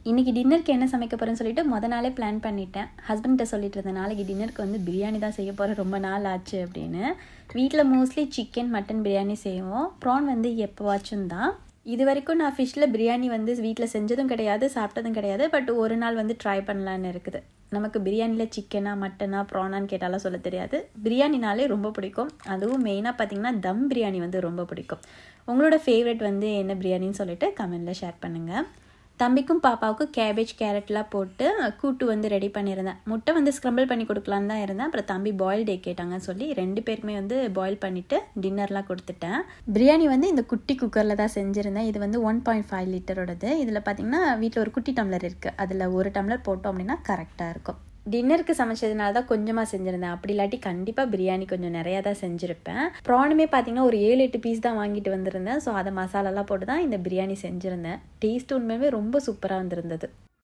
இன்றைக்கி டின்னருக்கு என்ன சமைக்க போகிறேன்னு சொல்லிட்டு மொதல் நாளே பிளான் பண்ணிட்டேன். ஹஸ்பண்ட்ட சொல்லிட்டு இருந்தேன், நாளைக்கு டின்னருக்கு வந்து பிரியாணி தான் செய்ய போகிறேன், ரொம்ப நாள் ஆச்சு அப்படின்னு. வீட்டில் மோஸ்ட்லி சிக்கன் மட்டன் பிரியாணி செய்வோம். ப்ரான் வந்து எப்போவாச்சும் தான். இது வரைக்கும் நான் ஃபிஷ்ஷில் பிரியாணி வந்து வீட்டில் செஞ்சதும் கிடையாது, சாப்பிட்டதும் கிடையாது. பட் ஒரு நாள் வந்து ட்ரை பண்ணலான்னு இருக்குது. நமக்கு பிரியாணியில் சிக்கனா மட்டனா ப்ரானான்னு கேட்டாலும் சொல்ல தெரியாது. பிரியாணினாலே ரொம்ப பிடிக்கும். அதுவும் மெயினாக பார்த்திங்கன்னா தம் பிரியாணி வந்து ரொம்ப பிடிக்கும். உங்களோட ஃபேவரட் வந்து என்ன பிரியாணின்னு சொல்லிட்டு கமெண்டில் ஷேர் பண்ணுங்கள். தம்பிக்கும் பாப்பாவுக்கும் கேபேஜ் கேரட்லாம் போட்டு கூட்டு வந்து ரெடி பண்ணியிருந்தேன். முட்டை வந்து ஸ்க்ரம்பிள் பண்ணி கொடுக்கலான்னு தான் இருந்தேன். அப்புறம் தம்பி பாயில்டு எக் கேட்டாங்கன்னு சொல்லி 2 பேருமே வந்து பாயில் பண்ணிவிட்டு டின்னர்லாம் கொடுத்துட்டேன். பிரியாணி வந்து இந்த குட்டி குக்கரில் தான் செஞ்சுருந்தேன். இது வந்து 1.5 லிட்டரோடது. இதில் பார்த்திங்கன்னா வீட்டில் ஒரு குட்டி டம்ளர் இருக்குது. அதில் ஒரு டம்ளர் போட்டோம் அப்படின்னா கரெக்டாக இருக்கும். டின்னருக்கு சமைச்சதுனால தான் கொஞ்சமாக செஞ்சுருந்தேன். அப்படி இல்லாட்டி கண்டிப்பாக பிரியாணி கொஞ்சம் நிறையா தான் செஞ்சுருப்பேன். ப்ரானுமே பார்த்திங்கன்னா ஒரு 7-8 பீஸ் தான் வாங்கிட்டு வந்திருந்தேன். ஸோ அதை மசாலாலாம் போட்டு தான் இந்த பிரியாணி செஞ்சுருந்தேன். டேஸ்ட் உண்மையுமே ரொம்ப சூப்பராக வந்திருந்தது.